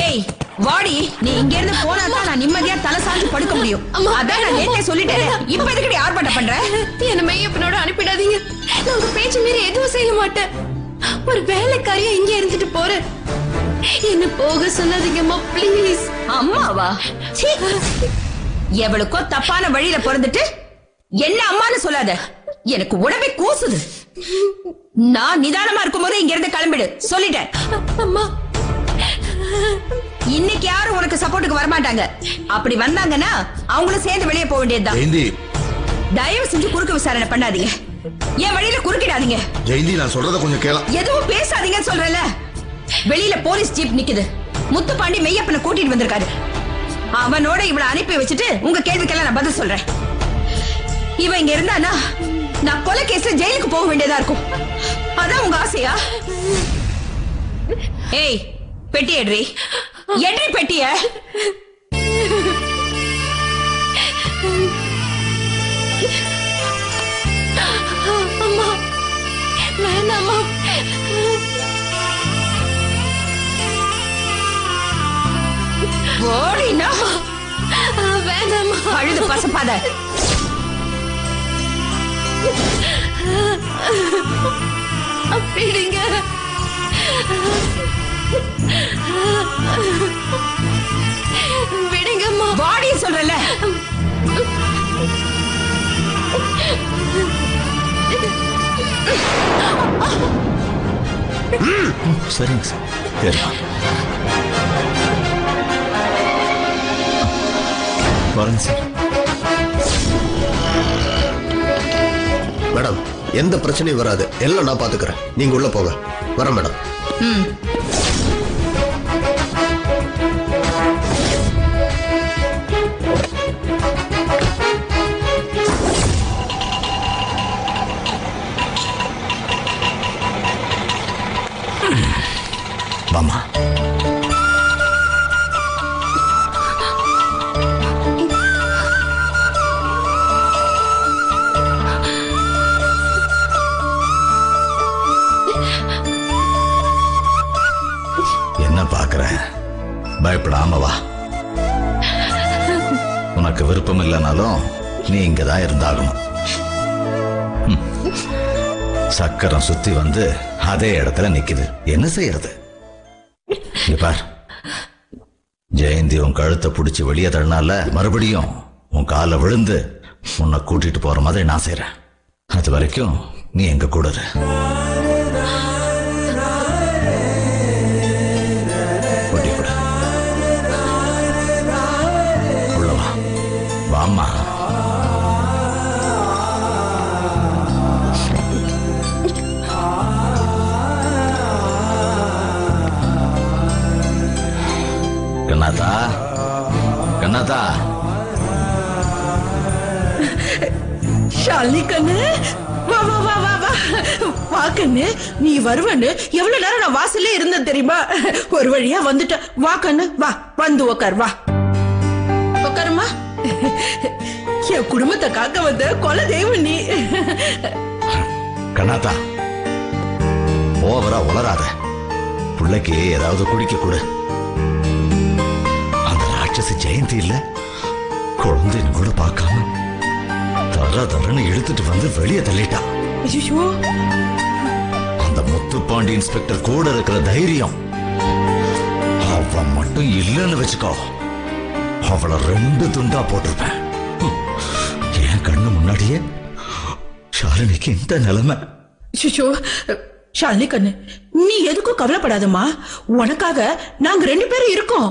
ஏய் வாடி, நீ இங்க இருந்து போனா தான் நான் நிம்மதியா தலை சாஞ்சு படுக்க முடியும். அதான் நான் நேத்தே சொல்லிட்டேன். இப்ப எதுக்கு ஆர்ப்பாட்டம் பண்ற? என்ன மெய்யப்பனோட அனுப்பிடாதீங்க. நான் உங்க பேச்சு மீறி எதுவும் செய்ய மாட்டேன். ஒரு வேலைக்காரியா இங்க இருந்துட்டு போறேன். என்ன போக சொல்லாதீங்கம்மா ப்ளீஸ். அம்மாவா? எவளுக்கோ தப்பான வழியில பிறந்துட்டு என்ன அம்மான்னு சொல்லாத. எனக்கு உடம்பே கூசுது. நான் நிதானமா இருக்கும் போது இங்க இருந்து கிளம்பிடு சொல்லிட்டேன். அம்மா இன்னைக்கு யாரும் உனக்கு சப்போர்ட்டுக்கு வரமாட்டாங்க. அப்படி வந்தாங்கன்னா அவங்களும் சேர்ந்து வெளியே போக வேண்டியதுதான். தயவு செஞ்சு குறுக்கு விசாரணை பண்ணாதீங்க. என் வழியில குறுக்கிடாதீங்க. ஜெயந்தி, நான் சொல்றத கொஞ்சம் கேள. எதுவும் பேசாதீங்க சொல்றல. வெளியில போலீஸ் ஜீப் நிக்குது. முத்துப்பாண்டி மெய்யப்பனை கூட்டிட்டு வந்திருக்காரு. அவனோட இவளை அனுப்பி வச்சுட்டு உங்க கேள்விக்கெல்லாம் நான் பதில் சொல்றேன். இவன் இங்க இருந்தானா நான் கொலை கேஸ்ல ஜெயிலுக்கு போக வேண்டியதா இருக்கும். அதான் உங்க ஆசையா? ஏய் பெட்டி எட்ரி, எட்ரி பெட்டிய. அம்மா வேணாம்மா. ஓடினா வேணாம்மா. அழுது பசப்பாத. அப்படிங்க விடுங்கம்மா. வாடி சொல்றல. சரிங்க சார். வரேங்க சார். மேடம், எந்த பிரச்சனையும் வராது. எல்லாம் நான் பாத்துக்கிறேன். நீங்க உள்ள போங்க. வரேன் மேடம். வாமா. என்ன பாக்குற? பயப்படாம வா. உனக்கு விருப்பம் இல்லைனாலும் நீ இங்கதான் இருந்தாகணும். சக்கரம் சுத்தி வந்து அதே இடத்துல நிக்குது. என்ன செய்யறது? பார், ஜெயந்தி உன் கழுத்தை பிடிச்சி வெளியே தள்ளினால மறுபடியும் உன் காலை விழுந்து உன்னை கூட்டிட்டு போற மாதிரி நான் செய்யறேன். அது வரைக்கும் நீ எங்க கூட இரு. உள்ளவா வாம்மா. கண்ணாத்தா, கண்ணாத்தா. ஷாலினி கண்ணு, வா வா வா வா வா வா கண்ணு. நீ வருவன்னு எவ்வளவு நேரம் நான் வாசல்ல இருந்தேன் தெரியுமா? ஒரு வழியா வந்துட்ட. வா கண்ணு, வா வந்து உக்கார். வா உக்காருமா. என் குடும்பத்தை காக்க வந்த கொலை தெய்வம் நீ. கண்ணாத்தா, ஓவரா உளராத. பிள்ளைக்கு ஏதாவது குடிக்க கொடு. ஜெயந்தி இல்ல, குழந்தைன்னு கூட பார்க்காம தரன்னு இழுத்துட்டு வந்து வெளியே தள்ளிட்டா. அந்த முத்துப்பாண்டி இன்ஸ்பெக்டர் கூட இருக்கிற தைரியம் அவன் மட்டும் இல்லைன்னு வச்சுக்கோ, அவளை 2 துண்டா போட்டிருப்பேன். என் கண்ணு முன்னாடியே ஷாலினிக்கு இந்த நிலைமை. ஷாலினி கண்ணு, நீ எதுக்கும் கவலைப்படாதம்மா. உனக்காக நாங்க 2 பேரும் இருக்கோம்.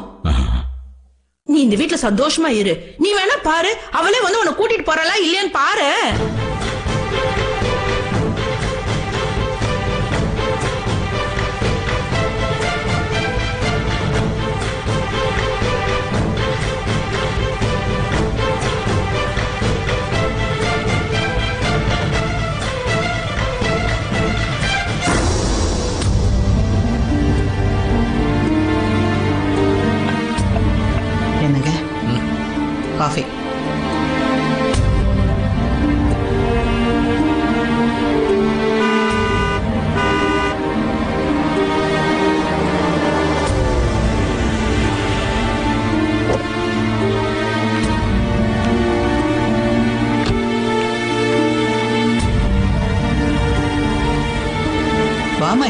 நீ இந்த வீட்டுல சந்தோஷமா இரு. நீ வேணா பாரு, அவளே வந்து உன்னை கூட்டிட்டு போறலா இல்லையான்னு பாரு. காஃபி.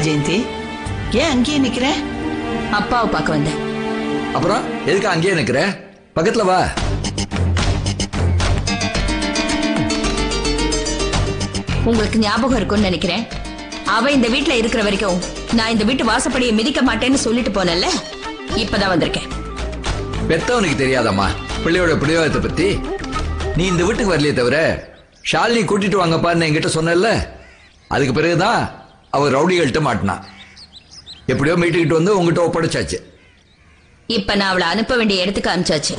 ஜெயந்தி, ஏன் அங்கேயே நிக்கிற? அப்பாவை பார்க்க வந்தேன். அப்புறம் எதுக்கு அங்கேயே நிக்கிற? பக்கத்துல வா. உங்களுக்கு ஞாபகம் இருக்கும்னு நினைக்கிறேன். அவ இந்த வீட்டுல இருக்கிற வரைக்கும் நான் இந்த வீட்டு வாசப்படியை மிதிக்க மாட்டேன்னு சொல்லிட்டு போனேன்ல, இப்பதான் வந்திருக்கேன். பெத்தவனுக்கு தெரியாதம்மா பிள்ளையோட பிடிவாதத்தை பத்தி. நீ இந்த வீட்டுக்கு வரலையே தவிர ஷாலினி கூட்டிட்டு வாங்கப்பான்னு என்கிட்ட சொன்னல. அதுக்கு பிறகுதான் அவர் ரவுடிகள்கிட்ட மாட்டினான். எப்படியோ மீட்டுக்கிட்டு வந்து உங்ககிட்ட ஒப்படைச்சாச்சு. இப்ப நான் அவளை அனுப்ப வேண்டிய இடத்துக்கு அனுப்பிச்சாச்சு.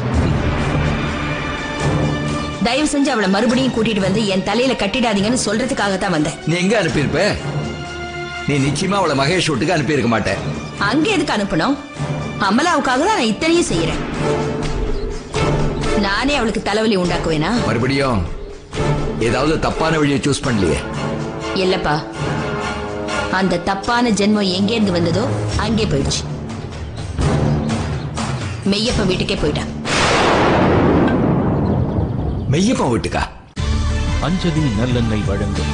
தயவு செஞ்சு அவளை மறுபடியும் கூட்டிட்டு வந்து என் தலையில கட்டிடாதீங்கன்னு சொல்றதுக்காகத்தான் வந்தேன். நீ எங்க அனுப்பியிருப்ப? நீ நிச்சயமா அவளை மகேஷ் வீட்டுக்கு அனுப்பியிருக்க மாட்டேன். அங்க எதுக்கு அனுப்பணும்? அமலாவுக்காக தான் நான் இத்தனையும் செய்யறேன். நானே அவளுக்கு தலைவலி உண்டாக்குவேனா? மறுபடியும் ஏதாவது தப்பான வழியை சூஸ் பண்ணலையே? இல்லப்பா, அந்த தப்பான ஜென்மம் எங்கே இருந்து வந்ததோ அங்கே போயிடுச்சு. மெய்யப்ப வீட்டுக்கே போயிட்டான். மெய்யப்பா வீட்டுக்கா? அஞ்சலி நல்லெண்ணெய் வழங்கும்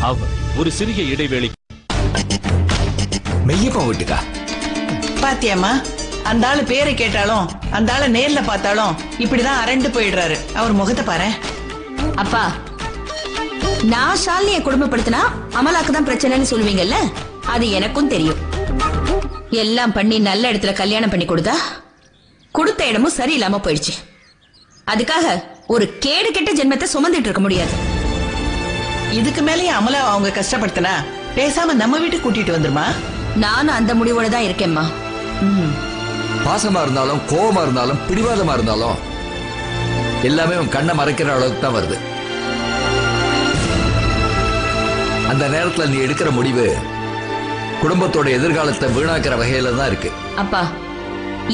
அவர் ஒரு சிறிய இடைவேளை. மெய்யப்பா வீட்டுக்கா? பாத்தியாமா, அந்த ஆளு பேரை கேட்டாலும் அந்த ஆளை நேர்ல பார்த்தாலும் இப்படிதான் அரண்டு போயிடுறாரு. அவர் முகத்தை பாரு. அப்பா, நான் ஷாலினியை குடும்பப்படுத்தினா அமலாக்கு தான் பிரச்சனைன்னு சொல்லுவீங்கல்ல, அது எனக்கும் தெரியும். எல்லாம் பண்ணி நல்ல இடத்துல கல்யாணம் பண்ணி கொடுத்தா கொடுத்த இடமும் சரியில்லாம போயிடுச்சு. அதுக்காக ஒரு கேடு கெட்ட ஜென்மத்தை சுமந்துட்டு இருக்க முடியாது. இதுக்கு மேலேயே அமலா அவங்க கஷ்டப்படுத்தினா பேசாம நம்ம வீட்டுக்கு கூட்டிட்டு வந்துருமா? நானும் அந்த முடிவோட தான் இருக்கேம்மா. பாசமா இருந்தாலும் கோபமா இருந்தாலும் பிடிவாதமா இருந்தாலும் எல்லாமே உன் கண்ணை மறைக்கிற அளவுக்கு தான் வருது. அந்த நேரத்துல நீ எடுக்கிற முடிவு குடும்பத்தோட எதிர்காலத்தை வீணாக்கிற வகையில தான் இருக்கு. அப்பா,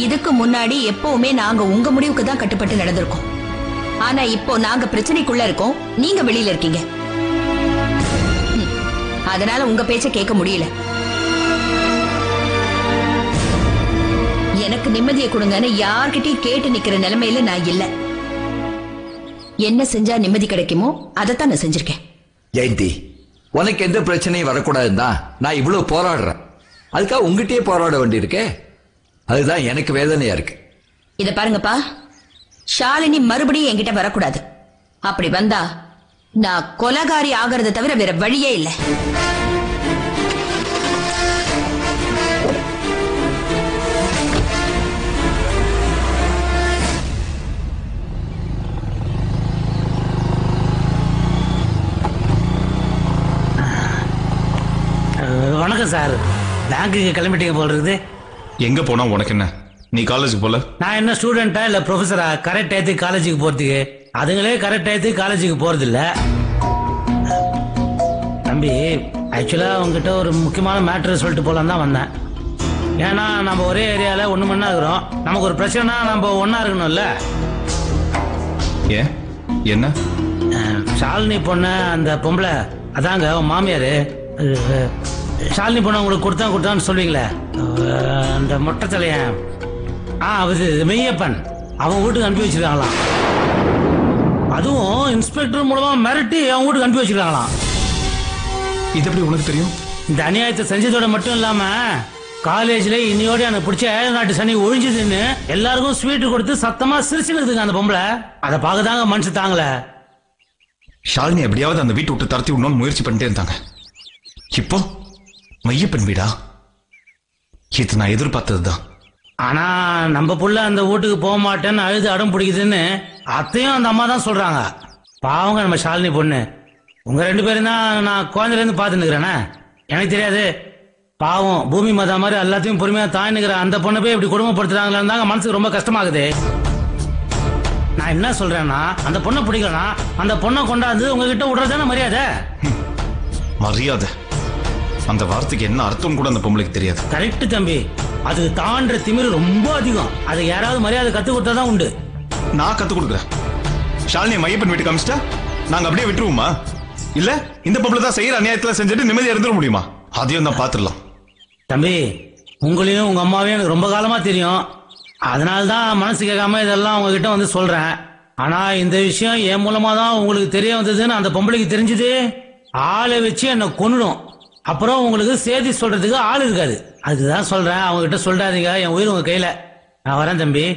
இதுக்கு முன்னாடி எப்பவுமே நாங்க உங்க முடிவுக்கு தான் கட்டுப்பட்டு நடந்திருக்கோம். ஆனா இப்போ நாங்க பிரச்சனைக்குள்ள இருக்கோம், நீங்க வெளியில இருக்கீங்க. அதனால உங்க பேச்ச கேட்க முடியல. எனக்கு நிம்மதியை கொடுங்கன்னு யார்கிட்டயும் கேட்டு நிக்கிற நிலைமையில நான் இல்ல. என்ன செஞ்சா நிம்மதி கிடைக்குமோ அதைத்தான் நான் செஞ்சிருக்கேன். ஜெயந்தி, உனக்கு எந்த பிரச்சனையும் வரக்கூடாதுன்னு தான் நான் இவ்வளவு போராடுறேன். அதுக்காக உங்ககிட்டயே போராட வேண்டியிருக்கே. அதுதான் எனக்கு வேதனையா இருக்கு. இத பாருங்கப்பா, ஷாலினி மறுபடியும் என்கிட்ட வரக்கூடாது. அப்படி வந்தா நான் கொலகாரி ஆகிறத தவிர வேற வழியே இல்லை. வணக்கம் சார். பேங்குக்கு கிளம்பிட்டீங்க போல இருக்குது. எங்க போனா உனக்கு என்ன? நீ காலேஜுக்கு போல? நான் என்ன ஸ்டூடெண்டா இல்ல ப்ரொஃபஸரா கரெக்ட் டயத்துக்கு காலேஜுக்கு போறதுக்கு? அதுங்களே கரெக்ட் டயத்துக்கு காலேஜுக்கு போறது இல்ல. தம்பி, ஆக்சுவலா உங்ககிட்ட ஒரு முக்கியமான மேட்டர் சொல்லிட்டு போலாம் தான் வந்தேன். ஏன்னா நம்ம ஒரே ஏரியால ஒண்ணு மண்ணா இருக்கிறோம். நமக்கு ஒரு பிரச்சனைனா நம்ம ஒன்னா இருக்கணும்ல. ஏன் என்ன? ஷாலினி பொண்ணு அந்த பொம்பளை அதாங்க உன் மாமியாரு. ஷாலினி பொண்ணு உங்களுக்கு கொடுத்தான்னு சொல்வீங்களே, அந்த மொட்டை தலையன், அது மெய்யப்பன், அவன் வீட்டுக்கு அனுப்பி வச்சிருக்காங்களாம். அதுவும் இன்ஸ்பெக்டர் மூலமா மிரட்டி அவன் வீட்டுக்கு அனுப்பி வச்சிருக்காங்களாம். இது எப்படி உனக்கு தெரியும்? இந்த அநியாயத்தை செஞ்சதோட மட்டும் இல்லாம காலேஜ்ல இன்னையோட எனக்கு பிடிச்ச நாட்டு சனி ஒழிஞ்சதுன்னு எல்லாருக்கும் ஸ்வீட் கொடுத்து சத்தமா சிரிச்சுன்னு அந்த பொம்பளை. அதை பார்க்கதாங்க மனசு தாங்கல. ஷாலினி எப்படியாவது அந்த வீட்டை விட்டு தரத்தி விடணும்னு முயற்சி பண்ணிட்டே இருந்தாங்க. இப்போ மையப்பன் வீடா? இது நான் எதிர்பார்த்ததுதான். ஆனா நம்ம புள்ள அந்த வீட்டுக்கு போக மாட்டேன்னு அழுது அடம் பிடிக்குதுன்னு அத்தையும் அந்த அம்மா தான் சொல்றாங்க. பாவங்க நம்ம ஷாலினி பொண்ணு. உங்க ரெண்டு பேரும் தான் நான் குழந்தைல இருந்து பாத்துன்னு இருக்கிறேனே, எனக்கு தெரியாது. பாவம் பூமி மதா மாதிரி எல்லாத்தையும் பொறுமையா தாய்னுக்கிற அந்த பொண்ணை போய் இப்படி குடும்பப்படுத்துறாங்களான்னு தாங்க மனசுக்கு ரொம்ப கஷ்டமாகுது. நான் என்ன சொல்றேன்னா, அந்த பொண்ணை பிடிக்கலனா அந்த பொண்ணை கொண்டாந்து உங்ககிட்ட விடுறதான மரியாதை. மரியாதை அந்த வார்த்தைக்கு என்ன அர்த்தம் கூட அந்த பொம்பளைக்கு தெரியாது. கரெக்ட் தம்பி, அது தாண்ட திமிரு ரொம்ப அதிகம். அது யாராவது மரியாதை கத்து கொடுத்தாதான் உண்டு. நான் கத்து கொடுக்குறேன். ஷாலினி மையப்பன் வீட்டுக்கு அமிச்சிட்டா நாங்க அப்படியே விட்டுருவோமா? இல்ல இந்த பொம்பளை தான் செய்யற அநியாயத்துல செஞ்சுட்டு நிம்மதியா இருந்துட முடியுமா? அதையும் தான் பாத்துடலாம். தம்பி, உங்களையும் உங்க அம்மாவையும் எனக்கு ரொம்ப காலமா தெரியும். அதனால்தான் மனசு கேட்காம இதெல்லாம் உங்ககிட்ட வந்து சொல்றேன். ஆனா இந்த விஷயம் என் மூலமா தான் உங்களுக்கு தெரிய வந்ததுன்னு அந்த பொம்பளைக்கு தெரிஞ்சது, ஆளை வச்சு என்ன கொன்னுடும். அப்புறம் உங்களுக்கு செய்தி சொல்றதுக்கு ஆள் இருக்காது. அதுதான் சொல்றேன், அவங்க கிட்ட சொல்றாதீங்க, என் உயிர் உங்க கையில. நான் வரேன் தம்பி.